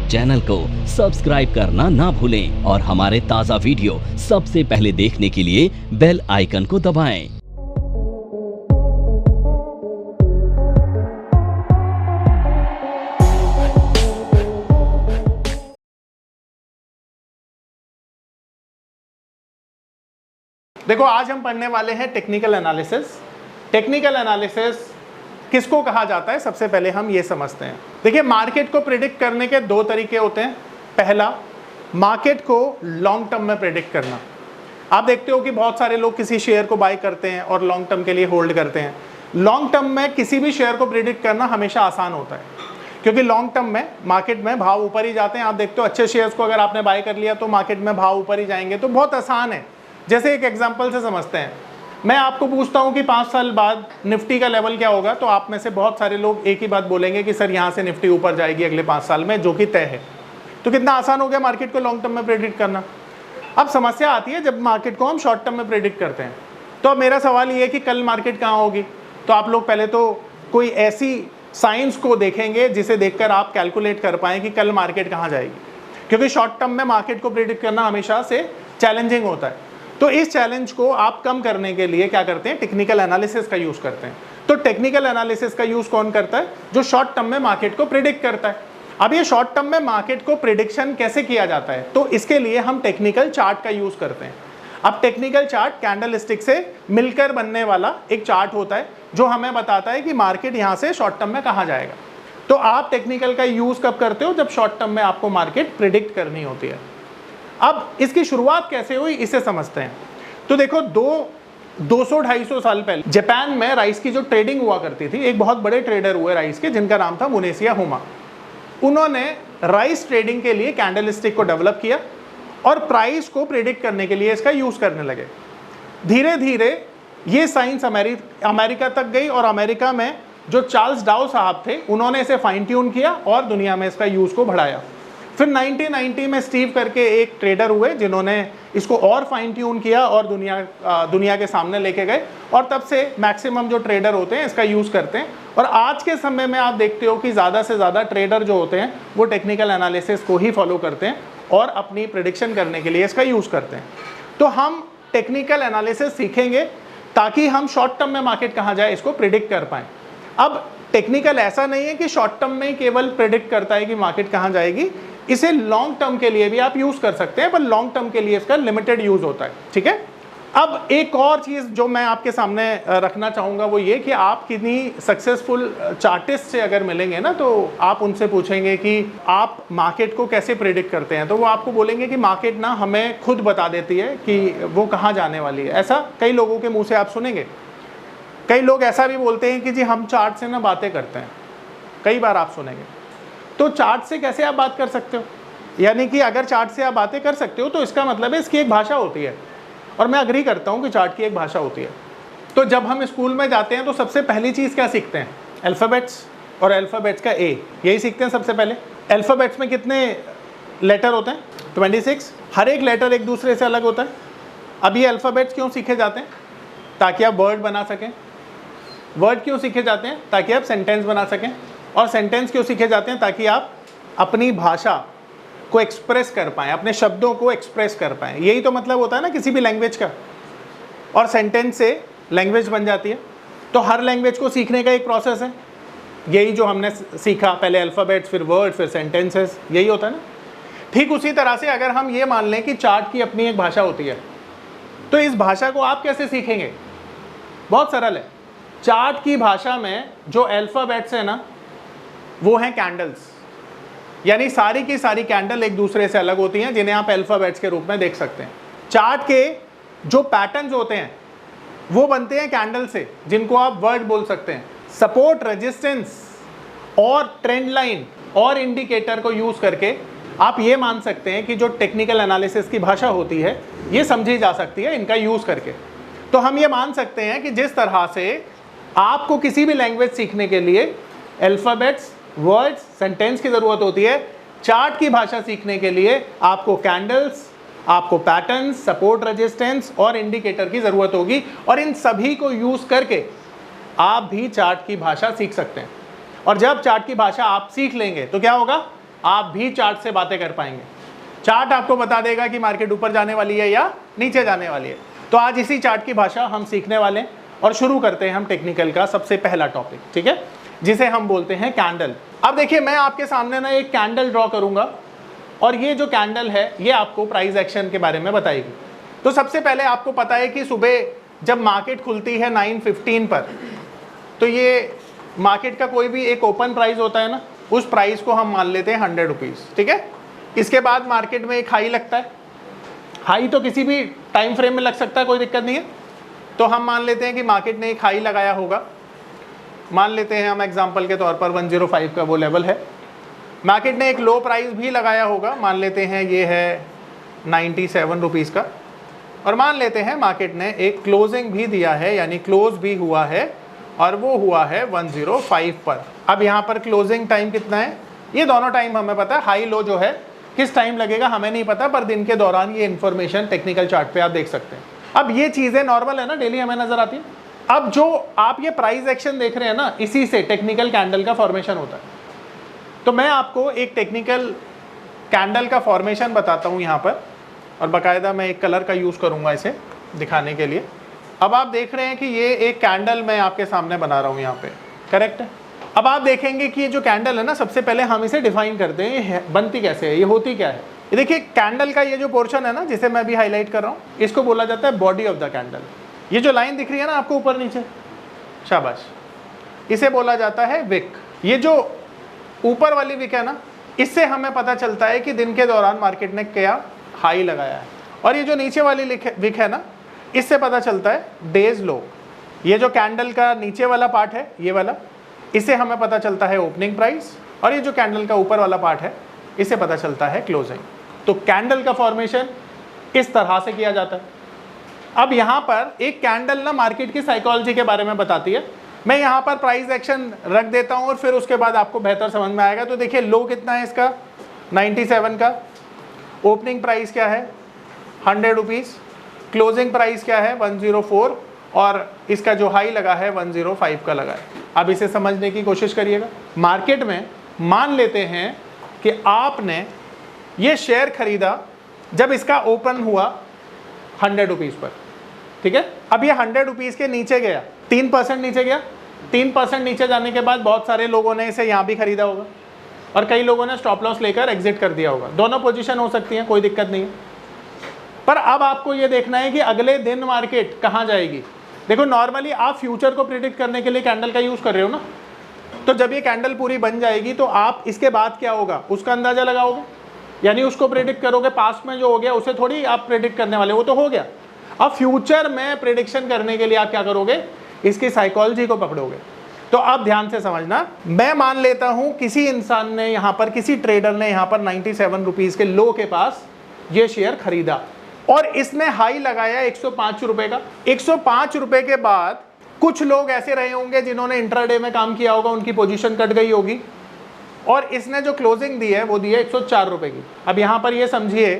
Channel को subscribe करना ना भूलें और हमारे ताज़ा वीडियो सबसे पहले देखने के लिए बेल आइकन को दबाएं। देखो, आज हम पढ़ने वाले हैं टेक्निकल एनालिसिस। टेक्निकल एनालिसिस किसको कहा जाता है, सबसे पहले हम ये समझते हैं। देखिए, मार्केट को प्रिडिक्ट करने के दो तरीके होते हैं। पहला, मार्केट को लॉन्ग टर्म में प्रिडिक्ट करना। आप देखते हो कि बहुत सारे लोग किसी शेयर को बाय करते हैं और लॉन्ग टर्म के लिए होल्ड करते हैं। लॉन्ग टर्म में किसी भी शेयर को प्रिडिक्ट करना हमेशा आसान होता है, क्योंकि लॉन्ग टर्म में मार्केट में भाव ऊपर ही जाते हैं। आप देखते हो अच्छे शेयर्स को अगर आपने बाय कर लिया तो मार्केट में भाव ऊपर ही जाएंगे, तो बहुत आसान है। जैसे एक एग्जांपल से समझते हैं, मैं आपको पूछता हूं कि 5 साल बाद निफ्टी का लेवल क्या होगा, तो आप में से बहुत सारे लोग एक ही बात बोलेंगे कि सर यहां से निफ्टी ऊपर जाएगी अगले 5 साल में, जो कि तय है। तो कितना आसान हो गया मार्केट को लॉन्ग टर्म में प्रेडिक्ट करना। अब समस्या आती है जब मार्केट को हम शॉर्ट टर्म में प्रेडिक्ट करते हैं। तो अब मेरा सवाल ये है कि कल मार्केट कहाँ होगी। तो आप लोग पहले तो कोई ऐसी साइंस को देखेंगे जिसे देखकर आप कैलकुलेट कर पाएँ कि कल मार्केट कहाँ जाएगी, क्योंकि शॉर्ट टर्म में मार्केट को प्रेडिक्ट करना हमेशा से चैलेंजिंग होता है। तो इस चैलेंज को आप कम करने के लिए क्या करते हैं, टेक्निकल एनालिसिस का यूज करते हैं। तो टेक्निकल एनालिसिस का यूज कौन करता है, जो शॉर्ट टर्म में मार्केट को प्रिडिक्ट करता है। अब ये शॉर्ट टर्म में मार्केट को प्रिडिक्शन कैसे किया जाता है, तो इसके लिए हम टेक्निकल चार्ट का यूज करते हैं। अब टेक्निकल चार्ट कैंडलस्टिक से मिलकर बनने वाला एक चार्ट होता है, जो हमें बताता है कि मार्केट यहाँ से शॉर्ट टर्म में कहाँ जाएगा। तो आप टेक्निकल का यूज कब करते हो, जब शॉर्ट टर्म में आपको मार्केट प्रिडिक्ट करनी होती है। अब इसकी शुरुआत कैसे हुई, इसे समझते हैं। तो देखो, 200-250 साल पहले जापान में राइस की जो ट्रेडिंग हुआ करती थी, एक बहुत बड़े ट्रेडर हुए राइस के, जिनका नाम था मुनेशिया हुमा। उन्होंने राइस ट्रेडिंग के लिए कैंडलस्टिक को डेवलप किया और प्राइस को प्रेडिक्ट करने के लिए इसका यूज करने लगे। धीरे धीरे ये साइंस अमेरिका तक गई और अमेरिका में जो चार्ल्स डाउ साहब थे, उन्होंने इसे फाइन ट्यून किया और दुनिया में इसका यूज को बढ़ाया। फिर 1990 में स्टीव करके एक ट्रेडर हुए, जिन्होंने इसको और फाइन ट्यून किया और दुनिया के सामने लेके गए, और तब से मैक्सिमम जो ट्रेडर होते हैं इसका यूज़ करते हैं। और आज के समय में आप देखते हो कि ज़्यादा से ज़्यादा ट्रेडर जो होते हैं वो टेक्निकल एनालिसिस को ही फॉलो करते हैं और अपनी प्रेडिक्शन करने के लिए इसका यूज़ करते हैं। तो हम टेक्निकल एनालिसिस सीखेंगे ताकि हम शॉर्ट टर्म में मार्केट कहाँ जाए इसको प्रिडिक्ट कर पाएँ। अब टेक्निकल ऐसा नहीं है कि शॉर्ट टर्म में केवल प्रेडिक्ट करता है कि मार्केट कहाँ जाएगी, इसे लॉन्ग टर्म के लिए भी आप यूज कर सकते हैं, पर लॉन्ग टर्म के लिए इसका लिमिटेड यूज होता है। ठीक है। अब एक और चीज जो मैं आपके सामने रखना चाहूंगा वो ये कि आप कितनी सक्सेसफुल चार्टिस्ट से अगर मिलेंगे ना, तो आप उनसे पूछेंगे कि आप मार्केट को कैसे प्रेडिक्ट करते हैं, तो वो आपको बोलेंगे कि मार्केट ना हमें खुद बता देती है कि वो कहाँ जाने वाली है। ऐसा कई लोगों के मुंह से आप सुनेंगे। कई लोग ऐसा भी बोलते हैं कि जी हम चार्ट से ना बातें करते हैं, कई बार आप सुनेंगे। तो चार्ट से कैसे आप बात कर सकते हो, यानी कि अगर चार्ट से आप बातें कर सकते हो तो इसका मतलब है इसकी एक भाषा होती है, और मैं अग्री करता हूँ कि चार्ट की एक भाषा होती है। तो जब हम स्कूल में जाते हैं तो सबसे पहली चीज़ क्या सीखते हैं, अल्फ़ाबेट्स, और अल्फ़ाबेट्स का ए, यही सीखते हैं सबसे पहले। अल्फ़ाबेट्स में कितने लेटर होते हैं, 26। हर एक लेटर एक दूसरे से अलग होता है। अब ये अल्फ़ाबेट्स क्यों सीखे जाते हैं, ताकि आप वर्ड बना सकें। वर्ड क्यों सीखे जाते हैं, ताकि आप सेंटेंस बना सकें। और सेंटेंस क्यों सीखे जाते हैं, ताकि आप अपनी भाषा को एक्सप्रेस कर पाएँ, अपने शब्दों को एक्सप्रेस कर पाएँ। यही तो मतलब होता है ना किसी भी लैंग्वेज का। और सेंटेंस से लैंग्वेज बन जाती है। तो हर लैंग्वेज को सीखने का एक प्रोसेस है, यही जो हमने सीखा, पहले अल्फ़ाबेट्स, फिर वर्ड, फिर सेंटेंसेस, यही होता है ना। ठीक उसी तरह से अगर हम ये मान लें कि चार्ट की अपनी एक भाषा होती है, तो इस भाषा को आप कैसे सीखेंगे, बहुत सरल है। चार्ट की भाषा में जो अल्फ़ाबेट्स है ना, वो हैं कैंडल्स, यानी सारी की सारी कैंडल एक दूसरे से अलग होती हैं, जिन्हें आप अल्फ़ाबेट्स के रूप में देख सकते हैं। चार्ट के जो पैटर्न्स होते हैं वो बनते हैं कैंडल से, जिनको आप वर्ड बोल सकते हैं। सपोर्ट, रेजिस्टेंस और ट्रेंड लाइन और इंडिकेटर को यूज़ करके आप ये मान सकते हैं कि जो टेक्निकल एनालिसिस की भाषा होती है ये समझी जा सकती है इनका यूज़ करके। तो हम ये मान सकते हैं कि जिस तरह से आपको किसी भी लैंग्वेज सीखने के लिए अल्फ़ाबेट्स, वर्ड्स, सेंटेंस की ज़रूरत होती है, चार्ट की भाषा सीखने के लिए आपको कैंडल्स, आपको पैटर्न्स, सपोर्ट, रेजिस्टेंस और इंडिकेटर की ज़रूरत होगी। और इन सभी को यूज़ करके आप भी चार्ट की भाषा सीख सकते हैं। और जब चार्ट की भाषा आप सीख लेंगे तो क्या होगा, आप भी चार्ट से बातें कर पाएंगे। चार्ट आपको बता देगा कि मार्केट ऊपर जाने वाली है या नीचे जाने वाली है। तो आज इसी चार्ट की भाषा हम सीखने वाले हैं और शुरू करते हैं हम टेक्निकल का सबसे पहला टॉपिक, ठीक है, जिसे हम बोलते हैं कैंडल। अब देखिए, मैं आपके सामने ना एक कैंडल ड्रॉ करूंगा और ये जो कैंडल है ये आपको प्राइस एक्शन के बारे में बताएगी। तो सबसे पहले आपको पता है कि सुबह जब मार्केट खुलती है 9:15 पर, तो ये मार्केट का कोई भी एक ओपन प्राइस होता है ना, उस प्राइस को हम मान लेते हैं 100 रुपीज़, ठीक है। इसके बाद मार्केट में एक हाई लगता है। हाई तो किसी भी टाइम फ्रेम में लग सकता है, कोई दिक्कत नहीं है। तो हम मान लेते हैं कि मार्केट ने एक हाई लगाया होगा, मान लेते हैं हम एग्जांपल के तौर पर 105 का वो लेवल है। मार्केट ने एक लो प्राइस भी लगाया होगा, मान लेते हैं ये है 97 रुपीज़ का, और मान लेते हैं मार्केट ने एक क्लोजिंग भी दिया है, यानी क्लोज भी हुआ है, और वो हुआ है 105 पर। अब यहाँ पर क्लोजिंग टाइम कितना है, ये दोनों टाइम हमें पता है। हाई लो जो है किस टाइम लगेगा हमें नहीं पता, पर दिन के दौरान ये इन्फॉर्मेशन टेक्निकल चार्ट पे आप देख सकते हैं। अब ये चीज़ें नॉर्मल है ना, डेली हमें नजर आती है। अब जो आप ये प्राइस एक्शन देख रहे हैं ना, इसी से टेक्निकल कैंडल का फॉर्मेशन होता है। तो मैं आपको एक टेक्निकल कैंडल का फॉर्मेशन बताता हूँ यहाँ पर, और बाकायदा मैं एक कलर का यूज़ करूँगा इसे दिखाने के लिए। अब आप देख रहे हैं कि ये एक कैंडल मैं आपके सामने बना रहा हूँ यहाँ पे, करेक्ट है। अब आप देखेंगे कि ये जो कैंडल है ना, सबसे पहले हम इसे डिफाइन करते हैं, ये बनती कैसे है, ये होती क्या है। ये देखिए, कैंडल का ये जो पोर्शन है ना, जिसे मैं अभी हाईलाइट कर रहा हूँ, इसको बोला जाता है बॉडी ऑफ द कैंडल। ये जो लाइन दिख रही है ना आपको ऊपर नीचे, शाबाश, इसे बोला जाता है विक। ये जो ऊपर वाली विक है ना, इससे हमें पता चलता है कि दिन के दौरान मार्केट ने क्या हाई लगाया है। और ये जो नीचे वाली विक है ना, इससे पता चलता है डेज लो। ये जो कैंडल का नीचे वाला पार्ट है, ये वाला, इससे हमें पता चलता है ओपनिंग प्राइस, और ये जो कैंडल का ऊपर वाला पार्ट है, इससे पता चलता है क्लोजिंग। तो कैंडल का फॉर्मेशन इस तरह से किया जाता है। अब यहाँ पर एक कैंडल ना मार्केट की साइकोलॉजी के बारे में बताती है। मैं यहाँ पर प्राइस एक्शन रख देता हूँ और फिर उसके बाद आपको बेहतर समझ में आएगा। तो देखिए, लो कितना है इसका, 97 का, ओपनिंग प्राइस क्या है 100 रुपीज़, क्लोजिंग प्राइस क्या है 104, और इसका जो हाई लगा है 105 का लगा है। अब इसे समझने की कोशिश करिएगा। मार्केट में मान लेते हैं कि आपने ये शेयर खरीदा जब इसका ओपन हुआ 100 रुपीज़ पर, ठीक है। अब ये 100 रुपीज़ के नीचे गया, 3% नीचे गया। 3% नीचे जाने के बाद बहुत सारे लोगों ने इसे यहाँ भी खरीदा होगा, और कई लोगों ने स्टॉप लॉस लेकर एग्जिट कर दिया होगा। दोनों पोजीशन हो सकती हैं, कोई दिक्कत नहीं है। पर अब आपको ये देखना है कि अगले दिन मार्केट कहाँ जाएगी। देखो, नॉर्मली आप फ्यूचर को प्रिडिक्ट करने के लिए कैंडल का यूज़ कर रहे हो ना, तो जब ये कैंडल पूरी बन जाएगी तो आप इसके बाद क्या होगा उसका अंदाज़ा लगाओगे, यानी उसको प्रिडिक्ट करोगे। पास्ट में जो हो गया उसे थोड़ी आप प्रिडिक्ट करने वाले, वो तो हो गया। अब फ्यूचर में प्रिडिक्शन करने के लिए आप क्या करोगे, इसकी साइकोलॉजी को पकड़ोगे। तो अब ध्यान से समझना, मैं मान लेता हूं किसी इंसान ने यहाँ पर, किसी ट्रेडर ने यहाँ पर 97 रुपीज़ के लो के पास ये शेयर खरीदा, और इसने हाई लगाया 105 रुपए का। 105 रुपए के बाद कुछ लोग ऐसे रहे होंगे जिन्होंने इंट्राडे में काम किया होगा, उनकी पोजीशन कट गई होगी, और इसने जो क्लोजिंग दी है वो दी है 104 रुपए की। अब यहाँ पर ये समझिए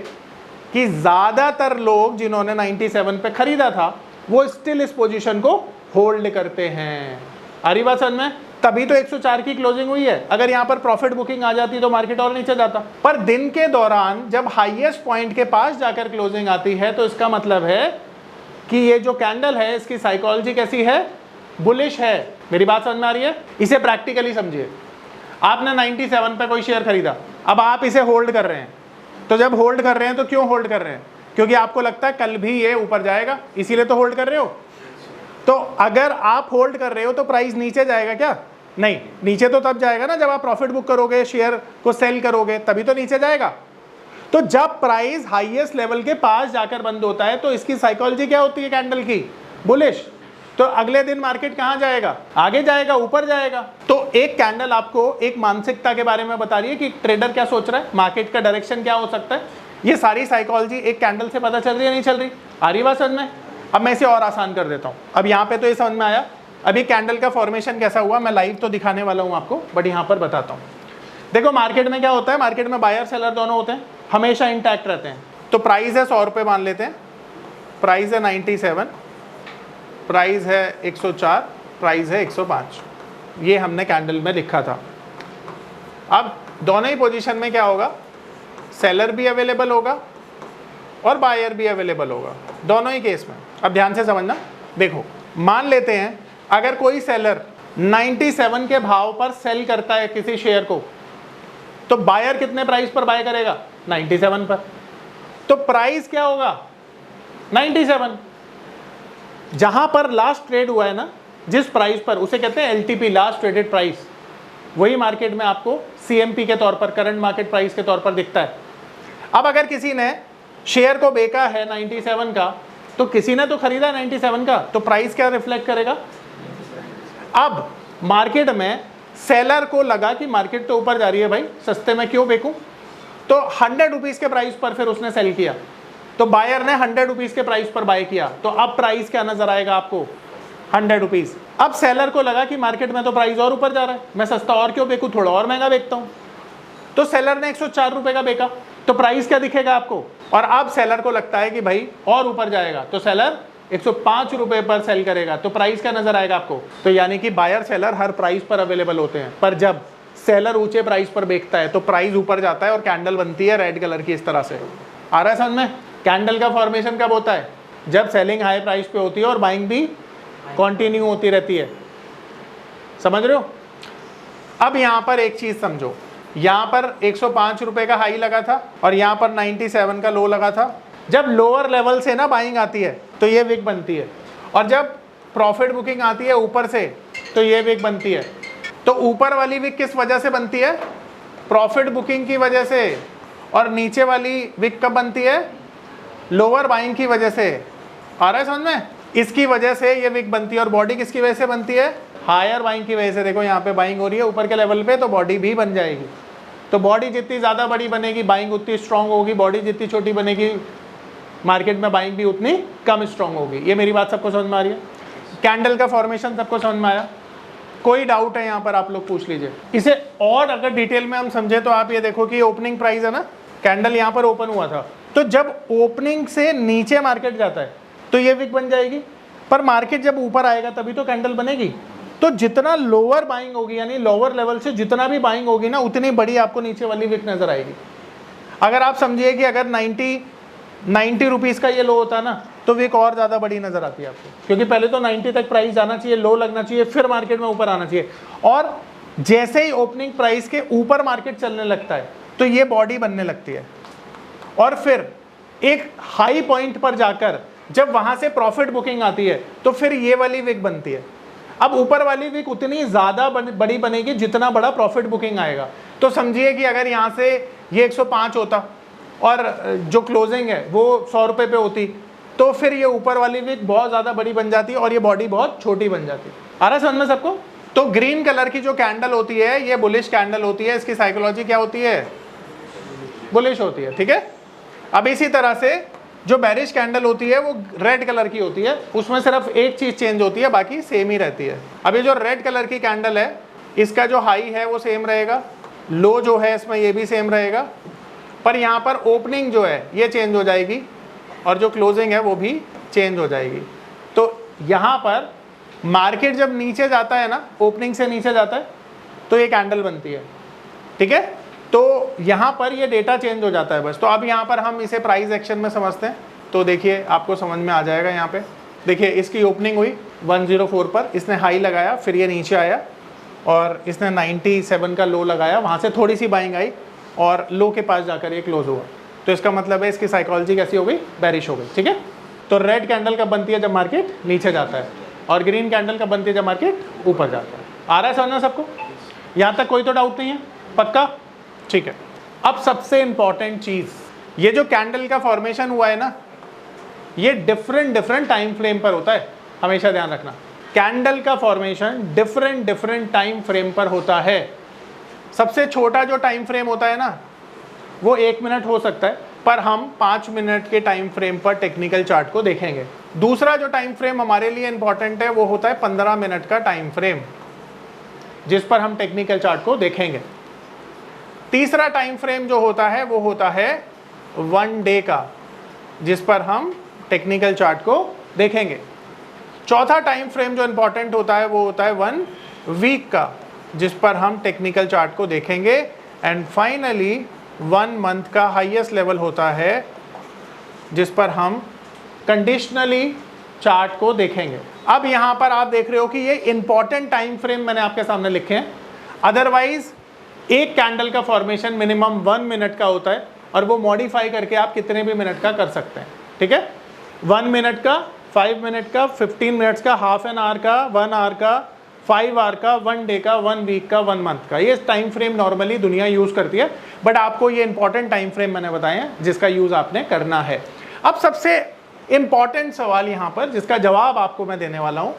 कि ज़्यादातर लोग जिन्होंने 97 पे खरीदा था वो स्टिल इस पोजीशन को होल्ड करते हैं। आ रही बात समझ में? तभी तो 104 की क्लोजिंग हुई है। अगर यहाँ पर प्रॉफिट बुकिंग आ जाती तो मार्केट और नीचे जाता। पर दिन के दौरान जब हाईएस्ट पॉइंट के पास जाकर क्लोजिंग आती है तो इसका मतलब है कि ये जो कैंडल है इसकी साइकोलॉजी कैसी है, बुलिश है। मेरी बात समझ में आ रही है? इसे प्रैक्टिकली समझिए। आपने 97 पे कोई शेयर खरीदा, अब आप इसे होल्ड कर रहे हैं। तो जब होल्ड कर रहे हैं तो क्यों होल्ड कर रहे हैं? क्योंकि आपको लगता है कल भी ये ऊपर जाएगा, इसीलिए तो होल्ड कर रहे हो। तो अगर आप होल्ड कर रहे हो तो प्राइस नीचे जाएगा क्या? नहीं, नीचे तो तब जाएगा ना जब आप प्रॉफिट बुक करोगे, शेयर को सेल करोगे, तभी तो नीचे जाएगा। तो जब प्राइस हाईएस्ट लेवल के पास जाकर बंद होता है तो इसकी साइकोलॉजी क्या होती है कैंडल की? बुलिश। तो अगले दिन मार्केट कहां जाएगा? आगे जाएगा, ऊपर जाएगा। तो एक कैंडल आपको एक मानसिकता के बारे में बता रही है कि ट्रेडर क्या सोच रहा है, मार्केट का डायरेक्शन क्या हो सकता है। ये सारी साइकोलॉजी एक कैंडल से पता चल रही है, नहीं चल रही? आ रही बात समझ में? अब मैं इसे और आसान कर देता हूं। अब यहाँ पे तो ये समझ में आया। अभी कैंडल का फॉर्मेशन कैसा हुआ मैं लाइव तो दिखाने वाला हूं आपको, बट यहाँ पर बताता हूँ। देखो मार्केट में क्या होता है, मार्केट में बायर सेलर दोनों होते हैं, हमेशा इंटैक्ट रहते हैं। तो प्राइस है 100 रुपये मान लेते हैं, प्राइस है 97, प्राइस है 104, प्राइस है 105। ये हमने कैंडल में लिखा था। अब दोनों ही पोजीशन में क्या होगा, सेलर भी अवेलेबल होगा और बायर भी अवेलेबल होगा, दोनों ही केस में। अब ध्यान से समझना, देखो मान लेते हैं अगर कोई सेलर 97 के भाव पर सेल करता है किसी शेयर को, तो बायर कितने प्राइस पर बाय करेगा, 97 पर, तो प्राइस क्या होगा 97। जहां पर लास्ट ट्रेड हुआ है ना, जिस प्राइस पर, उसे कहते हैं एलटीपी, लास्ट ट्रेडेड प्राइस, वही मार्केट में आपको सीएमपी के तौर पर, करंट मार्केट प्राइस के तौर पर दिखता है। अब अगर किसी ने शेयर को बेचा है 97 का, तो किसी ने तो खरीदा 97 का, तो प्राइस क्या रिफ्लेक्ट करेगा। अब मार्केट में सेलर को लगा कि मार्केट तो ऊपर जा रही है भाई, सस्ते में क्यों बेचूं, तो 100 रुपीज के प्राइस पर फिर उसने सेल किया, तो बायर ने 100 रुपीज के प्राइस पर बाय किया, तो अब प्राइस क्या नजर आएगा आपको, 100 रुपीज। अब सेलर को लगा कि मार्केट में तो प्राइस और ऊपर जा रहा है, मैं सस्ता और क्यों बेचूं, थोड़ा और महंगा बेचता हूं, तो सेलर ने 104 रुपए का बेचा, तो प्राइस क्या दिखेगा आपको। और अब सेलर को लगता है कि भाई और ऊपर जाएगा, तो सेलर 105 रुपए पर सेल करेगा, तो प्राइस क्या नजर आएगा आपको। तो यानी कि बायर सेलर हर प्राइस पर अवेलेबल होते हैं, पर जब सेलर ऊंचे प्राइस पर बेचता है तो प्राइस ऊपर जाता है और कैंडल बनती है रेड कलर की, इस तरह से। आ रहा है समझ में। कैंडल का फॉर्मेशन कब होता है, जब सेलिंग हाई प्राइस पे होती है और बाइंग भी कंटिन्यू होती रहती है, समझ रहे हो। अब यहां पर एक चीज समझो, यहां पर 105 रुपए का हाई लगा था और यहां पर 97 का लो लगा था। जब लोअर लेवल से ना बाइंग आती है तो ये विक बनती है, और जब प्रॉफिट बुकिंग आती है ऊपर से तो ये विक बनती है। तो ऊपर वाली विक किस वजह से बनती है, प्रॉफिट बुकिंग की वजह से, और नीचे वाली विक कब बनती है, लोअर बाइंग की वजह से। आ रहा है समझ में, इसकी वजह से ये विक बनती है। और बॉडी किसकी वजह से बनती है, हायर बाइंग की वजह से। देखो यहाँ पे बाइंग हो रही है ऊपर के लेवल पे, तो बॉडी भी बन जाएगी। तो बॉडी जितनी ज़्यादा बड़ी बनेगी बाइंग उतनी स्ट्रांग होगी, बॉडी जितनी छोटी बनेगी मार्केट में बाइंग भी उतनी कम स्ट्रांग होगी। ये मेरी बात सबको समझ में आ रही है। कैंडल का फॉर्मेशन सबको समझ में आया, कोई डाउट है यहाँ पर आप लोग पूछ लीजिए। इसे और अगर डिटेल में हम समझे तो आप ये देखो कि ओपनिंग प्राइस है ना, कैंडल यहाँ पर ओपन हुआ था, तो जब ओपनिंग से नीचे मार्केट जाता है तो ये विक बन जाएगी, पर मार्केट जब ऊपर आएगा तभी तो कैंडल बनेगी। तो जितना लोअर बाइंग होगी, यानी लोअर लेवल से जितना भी बाइंग होगी ना, उतनी बड़ी आपको नीचे वाली विक नजर आएगी। अगर आप समझिए कि अगर 90 रुपीज़ का ये लो होता ना, तो विक और ज़्यादा बड़ी नज़र आती है आपको, क्योंकि पहले तो 90 तक प्राइस जाना चाहिए, लो लगना चाहिए, फिर मार्केट में ऊपर आना चाहिए। और जैसे ही ओपनिंग प्राइस के ऊपर मार्केट चलने लगता है तो ये बॉडी बनने लगती है, और फिर एक हाई पॉइंट पर जाकर जब वहाँ से प्रॉफिट बुकिंग आती है तो फिर ये वाली विक बनती है। अब ऊपर वाली विक उतनी ज़्यादा बड़ी बनेगी जितना बड़ा प्रॉफिट बुकिंग आएगा। तो समझिए कि अगर यहाँ से ये 105 होता और जो क्लोजिंग है वो 100 रुपये पे होती, तो फिर ये ऊपर वाली विक बहुत ज़्यादा बड़ी बन जाती और ये बॉडी बहुत छोटी बन जाती। आ रहा है समझ में सबको। तो ग्रीन कलर की जो कैंडल होती है ये बुलिश कैंडल होती है, इसकी साइकोलॉजी क्या होती है, बुलिश होती है, ठीक है। अब इसी तरह से जो बेरिश कैंडल होती है वो रेड कलर की होती है, उसमें सिर्फ एक चीज चेंज होती है, बाकी सेम ही रहती है। अब ये जो रेड कलर की कैंडल है, इसका जो हाई है वो सेम रहेगा, लो जो है इसमें ये भी सेम रहेगा, पर यहाँ पर ओपनिंग जो है ये चेंज हो जाएगी और जो क्लोजिंग है वो भी चेंज हो जाएगी। तो यहाँ पर मार्केट जब नीचे जाता है ना, ओपनिंग से नीचे जाता है, तो ये कैंडल बनती है, ठीक है। तो यहाँ पर ये डेटा चेंज हो जाता है बस। तो अब यहाँ पर हम इसे प्राइस एक्शन में समझते हैं, तो देखिए आपको समझ में आ जाएगा। यहाँ पे देखिए इसकी ओपनिंग हुई 104 पर, इसने हाई लगाया, फिर ये नीचे आया और इसने 97 का लो लगाया, वहाँ से थोड़ी सी बाइंग आई और लो के पास जाकर ये क्लोज हुआ। तो इसका मतलब है इसकी साइकोलॉजी कैसी हो गई, बेरिश हो गई, ठीक है। तो रेड कैंडल कब बनती है, जब मार्केट नीचे जाता है, और ग्रीन कैंडल कब बनती है, जब मार्केट ऊपर जाता है। आ रहा है समझना सबको, यहाँ तक कोई तो डाउट नहीं है, पक्का, ठीक है। अब सबसे इंपॉर्टेंट चीज, ये जो कैंडल का फॉर्मेशन हुआ है ना, ये डिफरेंट टाइम फ्रेम पर होता है, हमेशा ध्यान रखना। कैंडल का फॉर्मेशन डिफरेंट टाइम फ्रेम पर होता है। सबसे छोटा जो टाइम फ्रेम होता है ना, वो 1 मिनट हो सकता है, पर हम 5 मिनट के टाइम फ्रेम पर टेक्निकल चार्ट को देखेंगे। दूसरा जो टाइम फ्रेम हमारे लिए इंपॉर्टेंट है वो होता है 15 मिनट का टाइम फ्रेम, जिस पर हम टेक्निकल चार्ट को देखेंगे। तीसरा टाइम फ्रेम जो होता है वो होता है 1 डे का, जिस पर हम टेक्निकल चार्ट को देखेंगे। चौथा टाइम फ्रेम जो इंपॉर्टेंट होता है वो होता है 1 वीक का, जिस पर हम टेक्निकल चार्ट को देखेंगे। एंड फाइनली 1 मंथ का हाईएस्ट लेवल होता है जिस पर हम कंडीशनली चार्ट को देखेंगे। अब यहाँ पर आप देख रहे हो कि ये इंपॉर्टेंट टाइम फ्रेम मैंने आपके सामने लिखे हैं, अदरवाइज एक कैंडल का फॉर्मेशन मिनिमम 1 मिनट का होता है और वो मॉडिफाई करके आप कितने भी मिनट का कर सकते हैं, ठीक है। 1 मिनट का, 5 मिनट का, 15 मिनट्स का, हाफ एन आवर का, 1 आवर का, 5 आवर का, 1 डे का, 1 वीक का, 1 मंथ का, ये टाइम फ्रेम नॉर्मली दुनिया यूज करती है, बट आपको ये इंपॉर्टेंट टाइम फ्रेम मैंने बताए हैं जिसका यूज आपने करना है। अब सबसे इंपॉर्टेंट सवाल यहाँ पर जिसका जवाब आपको मैं देने वाला हूँ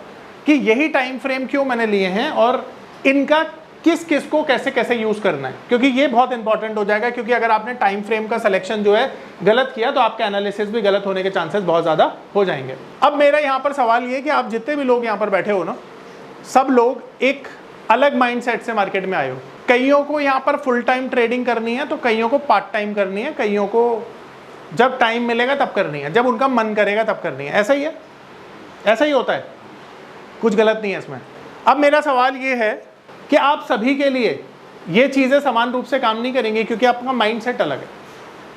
कि यही टाइम फ्रेम क्यों मैंने लिए हैं और इनका किस किस को कैसे कैसे यूज करना है, क्योंकि ये बहुत इंपॉर्टेंट हो जाएगा। क्योंकि अगर आपने टाइम फ्रेम का सिलेक्शन जो है गलत किया तो आपके एनालिसिस भी गलत होने के चांसेस बहुत ज्यादा हो जाएंगे। अब मेरा यहाँ पर सवाल ये कि आप जितने भी लोग यहाँ पर बैठे हो ना, सब लोग एक अलग माइंडसेट से मार्केट में आए हो। कईयों को यहाँ पर फुल टाइम ट्रेडिंग करनी है, तो कईयों को पार्ट टाइम करनी है, कईयों को जब टाइम मिलेगा तब करनी है, जब उनका मन करेगा तब करनी है। ऐसा ही है, ऐसा ही होता है, कुछ गलत नहीं है इसमें। अब मेरा सवाल ये है कि आप सभी के लिए ये चीज़ें समान रूप से काम नहीं करेंगी, क्योंकि आपका माइंडसेट अलग है,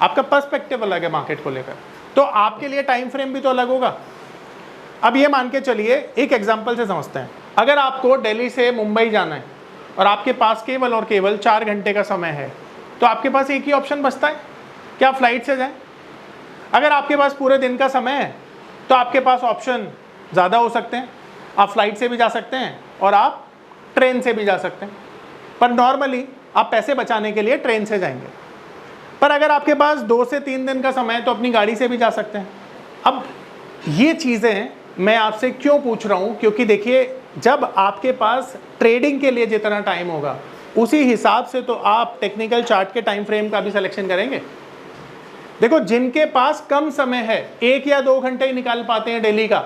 आपका पर्सपेक्टिव अलग है मार्केट को लेकर, तो आपके लिए टाइम फ्रेम भी तो अलग होगा। अब ये मान के चलिए, एक एग्जांपल से समझते हैं। अगर आपको दिल्ली से मुंबई जाना है और आपके पास केवल और केवल 4 घंटे का समय है, तो आपके पास एक ही ऑप्शन बचता है कि आप फ्लाइट से जाएं। अगर आपके पास पूरे दिन का समय है तो आपके पास ऑप्शन ज़्यादा हो सकते हैं, आप फ्लाइट से भी जा सकते हैं और आप ट्रेन से भी जा सकते हैं, पर नॉर्मली आप पैसे बचाने के लिए ट्रेन से जाएंगे। पर अगर आपके पास 2 से 3 दिन का समय है तो अपनी गाड़ी से भी जा सकते हैं। अब ये चीज़ें मैं आपसे क्यों पूछ रहा हूँ, क्योंकि देखिए, जब आपके पास ट्रेडिंग के लिए जितना टाइम होगा उसी हिसाब से तो आप टेक्निकल चार्ट के टाइम फ्रेम का भी सिलेक्शन करेंगे। देखो, जिनके पास कम समय है, 1 या 2 घंटे ही निकाल पाते हैं डेली का,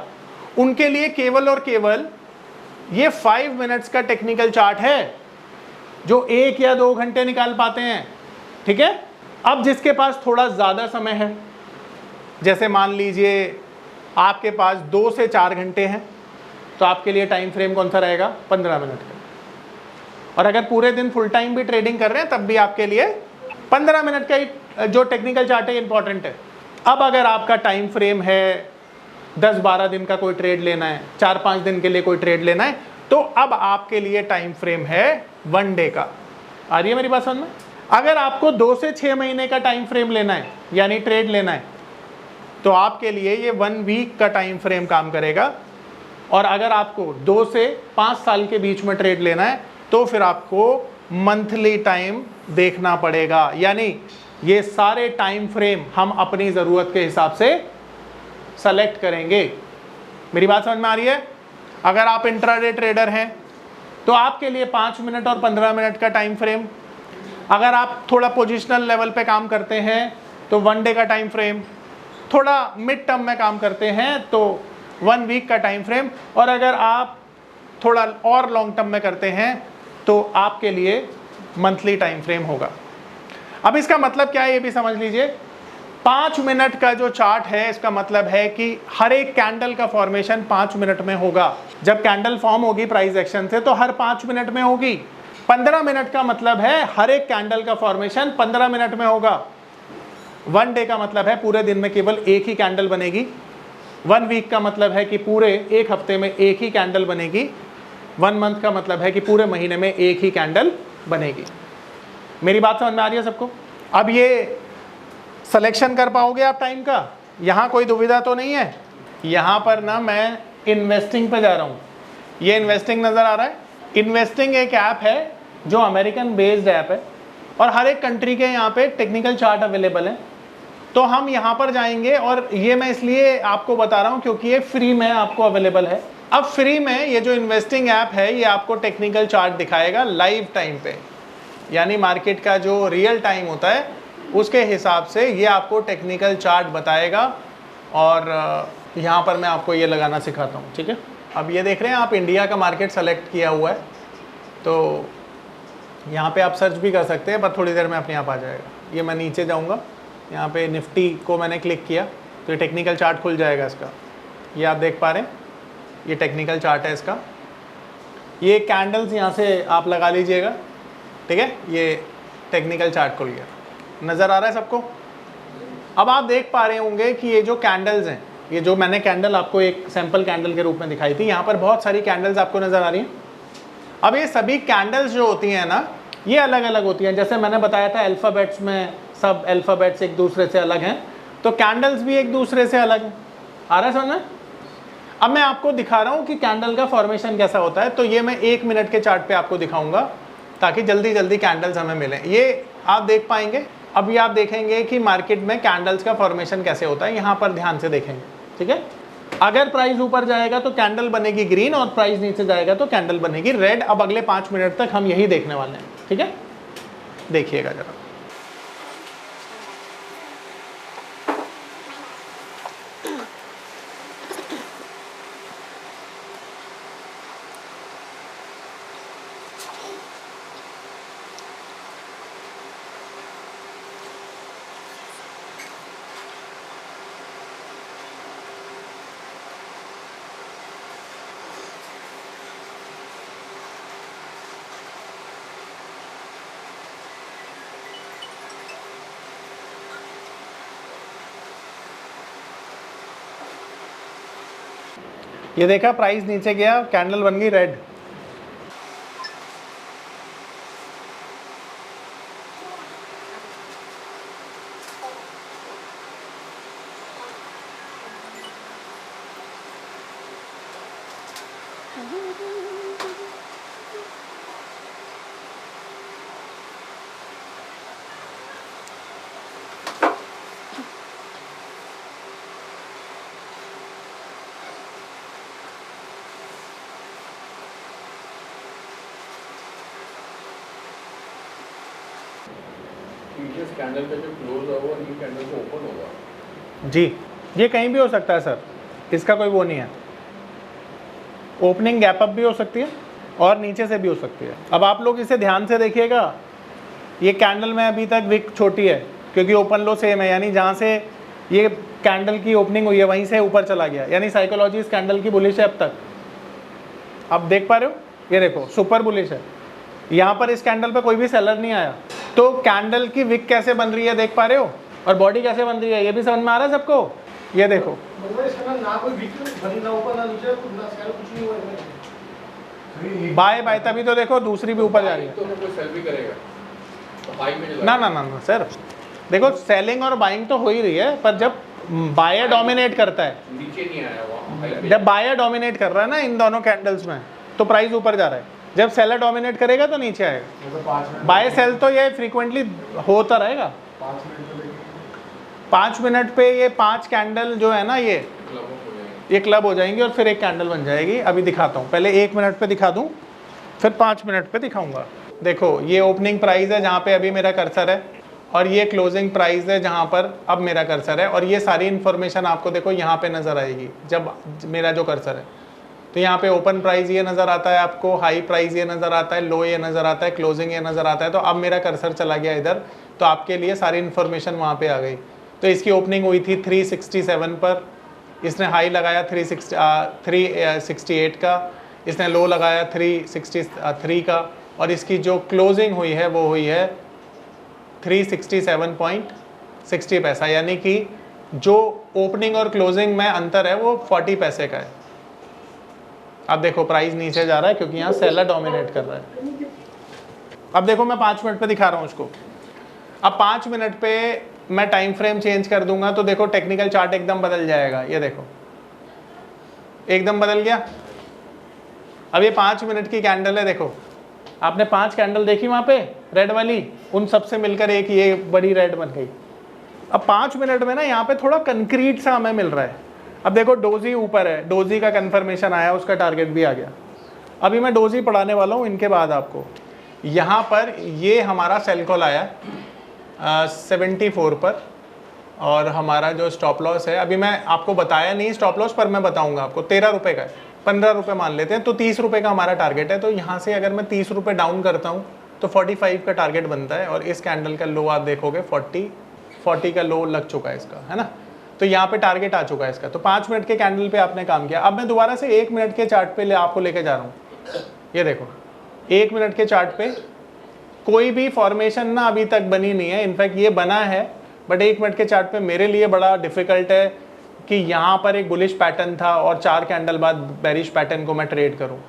उनके लिए केवल और केवल ये 5 मिनट्स का टेक्निकल चार्ट है जो 1 या 2 घंटे निकाल पाते हैं, ठीक है। अब जिसके पास थोड़ा ज़्यादा समय है, जैसे मान लीजिए आपके पास 2 से 4 घंटे हैं, तो आपके लिए टाइम फ्रेम कौन सा रहेगा? 15 मिनट का। और अगर पूरे दिन फुल टाइम भी ट्रेडिंग कर रहे हैं तब भी आपके लिए 15 मिनट का ही जो टेक्निकल चार्ट है इंपॉर्टेंट है। अब अगर आपका टाइम फ्रेम है 10-12 दिन का कोई ट्रेड लेना है, 4-5 दिन के लिए कोई ट्रेड लेना है, तो अब आपके लिए टाइम फ्रेम है 1 डे का। आ रही है मेरी बात समझ में? अगर आपको 2 से 6 महीने का टाइम फ्रेम लेना है, यानी ट्रेड लेना है, तो आपके लिए ये 1 वीक का टाइम फ्रेम काम करेगा। और अगर आपको 2 से 5 साल के बीच में ट्रेड लेना है तो फिर आपको मंथली टाइम देखना पड़ेगा। यानी ये सारे टाइम फ्रेम हम अपनी ज़रूरत के हिसाब से सेलेक्ट करेंगे। मेरी बात समझ में आ रही है? अगर आप इंट्राडे ट्रेडर हैं तो आपके लिए 5 मिनट और 15 मिनट का टाइम फ्रेम। अगर आप थोड़ा पोजिशनल लेवल पे काम करते हैं तो 1 डे का टाइम फ्रेम। थोड़ा मिड टर्म में काम करते हैं तो 1 वीक का टाइम फ्रेम। और अगर आप थोड़ा और लॉन्ग टर्म में करते हैं तो आपके लिए मंथली टाइम फ्रेम होगा। अब इसका मतलब क्या है ये भी समझ लीजिए। 5 मिनट का जो चार्ट है, इसका मतलब है कि हर एक कैंडल का फॉर्मेशन 5 मिनट में होगा। जब कैंडल फॉर्म होगी प्राइस एक्शन से तो हर 5 मिनट में होगी। 15 मिनट का मतलब है हर एक कैंडल का फॉर्मेशन 15 मिनट में होगा। 1 डे का मतलब है पूरे दिन में केवल एक ही कैंडल बनेगी। 1 वीक का मतलब है कि पूरे एक हफ्ते में एक ही कैंडल बनेगी। 1 मंथ का मतलब है कि पूरे महीने में एक ही कैंडल बनेगी। मेरी बात समझ में आ रही है सबको? अब ये सिलेक्शन कर पाओगे आप टाइम का? यहाँ कोई दुविधा तो नहीं है? यहाँ पर ना मैं इन्वेस्टिंग पे जा रहा हूँ। ये इन्वेस्टिंग नज़र आ रहा है। इन्वेस्टिंग एक ऐप है जो अमेरिकन बेस्ड ऐप है और हर एक कंट्री के यहाँ पे टेक्निकल चार्ट अवेलेबल है। तो हम यहाँ पर जाएंगे और ये मैं इसलिए आपको बता रहा हूँ क्योंकि ये फ्री में आपको अवेलेबल है। अब फ्री में ये जो इन्वेस्टिंग ऐप है ये आपको टेक्निकल चार्ट दिखाएगा लाइव टाइम पे, यानी मार्केट का जो रियल टाइम होता है उसके हिसाब से ये आपको टेक्निकल चार्ट बताएगा। और यहाँ पर मैं आपको ये लगाना सिखाता हूँ, ठीक है। अब ये देख रहे हैं आप, इंडिया का मार्केट सेलेक्ट किया हुआ है, तो यहाँ पे आप सर्च भी कर सकते हैं, पर थोड़ी देर में अपने आप आ जाएगा। ये मैं नीचे जाऊँगा, यहाँ पे निफ्टी को मैंने क्लिक किया तो ये टेक्निकल चार्ट खुल जाएगा इसका। ये आप देख पा रहे हैं, ये टेक्निकल चार्ट है इसका। ये कैंडल्स यहाँ से आप लगा लीजिएगा, ठीक है। ये टेक्निकल चार्ट खुल गया, नज़र आ रहा है सबको। अब आप देख पा रहे होंगे कि ये जो कैंडल्स हैं, ये जो मैंने कैंडल आपको एक सैंपल कैंडल के रूप में दिखाई थी, यहाँ पर बहुत सारी कैंडल्स आपको नज़र आ रही हैं। अब ये सभी कैंडल्स जो होती हैं ना, ये अलग अलग होती हैं। जैसे मैंने बताया था अल्फ़ाबेट्स में सब अल्फ़ाबेट्स एक दूसरे से अलग हैं, तो कैंडल्स भी एक दूसरे से अलग हैं। आ रहा है समझ में? अब मैं आपको दिखा रहा हूँ कि कैंडल का फॉर्मेशन कैसा होता है। तो ये मैं 1 मिनट के चार्ट पे आपको दिखाऊंगा ताकि जल्दी जल्दी कैंडल्स हमें मिलें। ये आप देख पाएंगे। अभी आप देखेंगे कि मार्केट में कैंडल्स का फॉर्मेशन कैसे होता है, यहाँ पर ध्यान से देखेंगे, ठीक है। अगर प्राइस ऊपर जाएगा तो कैंडल बनेगी ग्रीन और प्राइस नीचे जाएगा तो कैंडल बनेगी रेड। अब अगले 5 मिनट तक हम यही देखने वाले हैं, ठीक है। देखिएगा जरा। ये देखा, प्राइस नीचे गया, कैंडल बन गई रेड। कैंडल का जो क्लोज होगा वो न्यू कैंडल को ओपन होगा। जी, ये कहीं भी हो सकता है सर, इसका कोई वो नहीं है। ओपनिंग गैप अप भी हो सकती है और नीचे से भी हो सकती है। अब आप लोग इसे ध्यान से देखिएगा। ये कैंडल में अभी तक विक छोटी है क्योंकि ओपन लो सेम है, यानी जहाँ से ये कैंडल की ओपनिंग हुई है वहीं से ऊपर चला गया, यानी साइकोलॉजी इस कैंडल की बुलिश है अब तक। आप देख पा रहे हो, ये देखो सुपर बुलिश है। यहाँ पर इस कैंडल पे कोई भी सेलर नहीं आया, तो कैंडल की विक कैसे बन रही है देख पा रहे हो, और बॉडी कैसे बन रही है ये भी समझ में आ रहा है सबको। ये देखो, बाय बाय, तभी तो देखो दूसरी भी ऊपर जा रही है। तो कोई सेल भी करेगा तो हाई में ना ना ना ना सर, देखो सेलिंग और बाइंग तो हो ही रही है, पर जब बायर डोमिनेट करता है, नीचे नहीं आया वहाँ, जब बायर डोमिनेट कर रहा है ना इन दोनों कैंडल्स में, तो प्राइस ऊपर जा रहा है। जब सेलर डोमिनेट करेगा तो नीचे आएगा। बाय सेल तो ये फ्रीक्वेंटली होता रहेगा। 5 मिनट पे ये 5 कैंडल जो है ना, ये क्लब हो जाएंगी और फिर एक कैंडल बन जाएगी। अभी दिखाता हूँ, पहले 1 मिनट पे दिखा दूँ, फिर 5 मिनट पे दिखाऊंगा। देखो, ये ओपनिंग प्राइस है जहाँ पे अभी मेरा कर्सर है, और ये क्लोजिंग प्राइस है जहाँ पर अब मेरा कर्सर है, और ये सारी इन्फॉर्मेशन आपको देखो यहाँ पे नज़र आएगी जब मेरा जो कर्सर है। तो यहाँ पे ओपन प्राइस ये नज़र आता है आपको, हाई प्राइस ये नज़र आता है, लो ये नज़र आता है, क्लोजिंग ये नज़र आता है। तो अब मेरा कर्सर चला गया इधर, तो आपके लिए सारी इन्फॉर्मेशन वहाँ पे आ गई। तो इसकी ओपनिंग हुई थी 367 पर, इसने हाई लगाया 368 का, इसने लो लगाया 363 का, और इसकी जो क्लोजिंग हुई है वो हुई है 367.60 पैसा, यानी कि जो ओपनिंग और क्लोजिंग में अंतर है वो 40 पैसे का है। अब देखो प्राइस नीचे जा रहा है क्योंकि यहाँ सेलर डोमिनेट कर रहा है। अब देखो मैं 5 मिनट पे दिखा रहा हूँ उसको। अब 5 मिनट पे मैं टाइम फ्रेम चेंज कर दूंगा तो देखो टेक्निकल चार्ट एकदम बदल जाएगा। ये देखो एकदम बदल गया। अब ये 5 मिनट की कैंडल है, देखो आपने 5 कैंडल देखी वहाँ पे रेड वाली, उन सब से मिलकर एक ये बड़ी रेड बन गई। अब 5 मिनट में ना यहाँ पे थोड़ा कंक्रीट सा हमें मिल रहा है। अब देखो डोजी ऊपर है, डोजी का कंफर्मेशन आया, उसका टारगेट भी आ गया। अभी मैं डोजी पढ़ाने वाला हूँ इनके बाद आपको। यहाँ पर ये हमारा सेल कॉल आया 74 पर, और हमारा जो स्टॉप लॉस है, अभी मैं आपको बताया नहीं स्टॉप लॉस, पर मैं बताऊंगा आपको, 13 रुपये का है, 15 रुपये मान लेते हैं, तो 30 रुपये का हमारा टारगेट है। तो यहाँ से अगर मैं 30 रुपये डाउन करता हूँ तो 45 का टारगेट बनता है, और इस कैंडल का लो आप देखोगे 40 का लो लग चुका है इसका, है ना। तो यहाँ पे टारगेट आ चुका है इसका। तो 5 मिनट के कैंडल पे आपने काम किया। अब मैं दोबारा से 1 मिनट के चार्ट पे आपको लेके जा रहा हूँ। ये देखो 1 मिनट के चार्ट पे कोई भी फॉर्मेशन ना अभी तक बनी नहीं है, इनफैक्ट ये बना है बट 1 मिनट के चार्ट पे मेरे लिए बड़ा डिफिकल्ट है कि यहाँ पर एक बुलिश पैटर्न था और 4 कैंडल बाद बेरिश पैटर्न को मैं ट्रेड करूँ।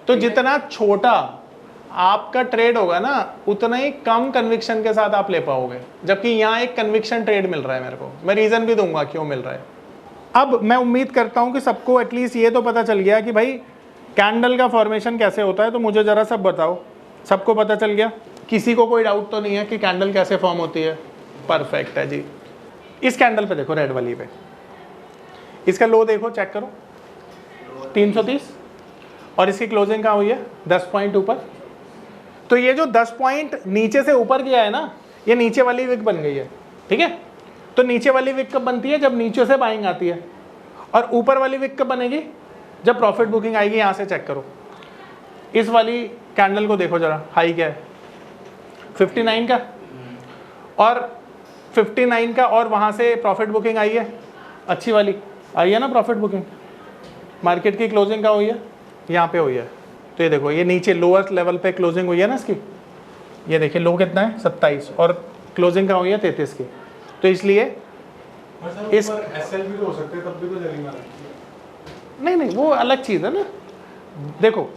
तो जितना छोटा आपका ट्रेड होगा ना उतना ही कम कन्विक्शन के साथ आप ले पाओगे, जबकि यहाँ एक कन्विक्शन ट्रेड मिल रहा है मेरे को। मैं रीज़न भी दूंगा क्यों मिल रहा है। अब मैं उम्मीद करता हूँ कि सबको एटलीस्ट ये तो पता चल गया कि भाई कैंडल का फॉर्मेशन कैसे होता है। तो मुझे ज़रा सब बताओ, सबको पता चल गया? किसी को कोई डाउट तो नहीं है कि कैंडल कैसे फॉर्म होती है? परफेक्ट है जी। इस कैंडल पे देखो, रेड वाली पे, इसका लो देखो, चेक करो 330 और इसकी क्लोजिंग कहाँ हुई है? 10 पॉइंट ऊपर। तो ये जो 10 पॉइंट नीचे से ऊपर गया है ना, ये नीचे वाली विक बन गई है, ठीक है। तो नीचे वाली विक कब बनती है? जब नीचे से बाइंग आती है। और ऊपर वाली विक कब बनेगी? जब प्रॉफिट बुकिंग आएगी। यहाँ से चेक करो, इस वाली कैंडल को देखो जरा, हाई क्या है? 59 का, और 59 का, और वहाँ से प्रॉफिट बुकिंग आई है, अच्छी वाली आई है ना प्रॉफिट बुकिंग। मार्केट की क्लोजिंग का हुई है, यहाँ पे हुई है। तो ये देखो, ये नीचे लोअर लेवल पे क्लोजिंग हुई है ना इसकी। ये देखिए लो कितना है? 27, और क्लोजिंग का हुई है 33 की। तो इसलिए इस एसएल भी तो हो सकते हैं, तब भी तो चलेगा। नहीं, वो अलग चीज़ है ना। देखो,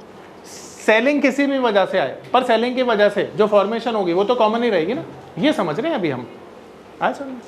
सेलिंग किसी भी वजह से आए, पर सेलिंग की वजह से जो फॉर्मेशन होगी वो तो कॉमन ही रहेगी ना। ये समझ रहे हैं अभी हम? आए समझ?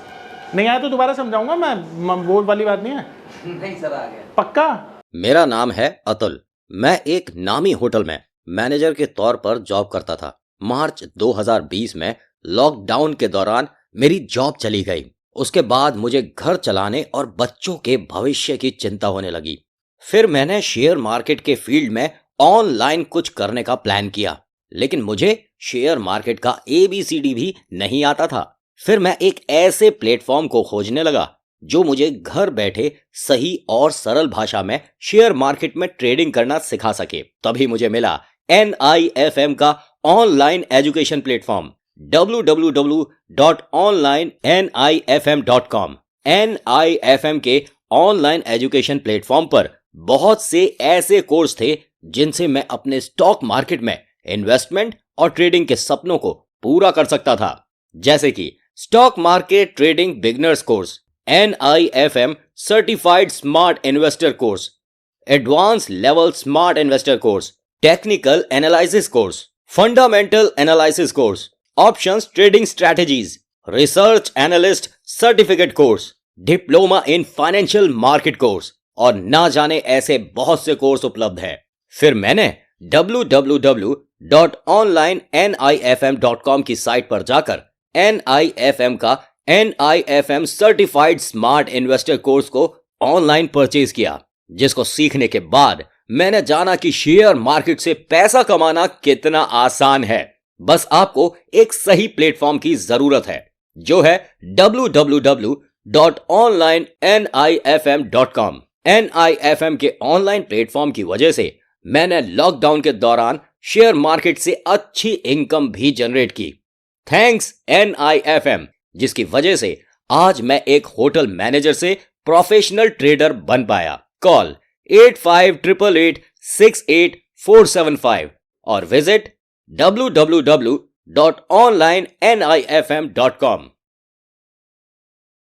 नहीं आया तो दोबारा समझाऊंगा मैं, वो वाली बात नहीं है। नहीं सर, आ गया। पक्का? मेरा नाम है अतुल। मैं एक नामी होटल में मैनेजर के तौर पर जॉब करता था। मार्च 2020 में लॉकडाउन के दौरान मेरी जॉब चली गई। उसके बाद मुझे घर चलाने और बच्चों के भविष्य की चिंता होने लगी। फिर मैंने शेयर मार्केट के फील्ड में ऑनलाइन कुछ करने का प्लान किया, लेकिन मुझे शेयर मार्केट का ABCD भी नहीं आता था। फिर मैं एक ऐसे प्लेटफॉर्म को खोजने लगा जो मुझे घर बैठे सही और सरल भाषा में शेयर मार्केट में ट्रेडिंग करना सिखा सके। तभी मुझे मिला NIFM का online education platform www.onlinenifm.com। NIFM के ऑनलाइन एजुकेशन प्लेटफॉर्म पर बहुत से ऐसे कोर्स थे जिनसे मैं अपने स्टॉक मार्केट में इन्वेस्टमेंट और ट्रेडिंग के सपनों को पूरा कर सकता था, जैसे कि stock market trading beginners course, NIFM certified smart investor course, advance level smart investor course, technical analysis course, fundamental analysis course, options trading strategies, research analyst certificate course, diploma in financial market course, और ना जाने ऐसे बहुत से course उपलब्ध हैं। फिर मैंने www.onlinenifm.com की साइट पर जाकर NIFM का NIFM certified smart investor course को ऑनलाइन परचेज किया, जिसको सीखने के बाद मैंने जाना कि शेयर मार्केट से पैसा कमाना कितना आसान है। बस आपको एक सही प्लेटफॉर्म की जरूरत है, जो है www.onlinenifm.com। NIFM के ऑनलाइन प्लेटफॉर्म की वजह से मैंने लॉकडाउन के दौरान शेयर मार्केट से अच्छी इनकम भी जनरेट की। थैंक्स NIFM, जिसकी वजह से आज मैं एक होटल मैनेजर से प्रोफेशनल ट्रेडर बन पाया। कॉल 8588868475 और विजिट www.onlinenifm.com।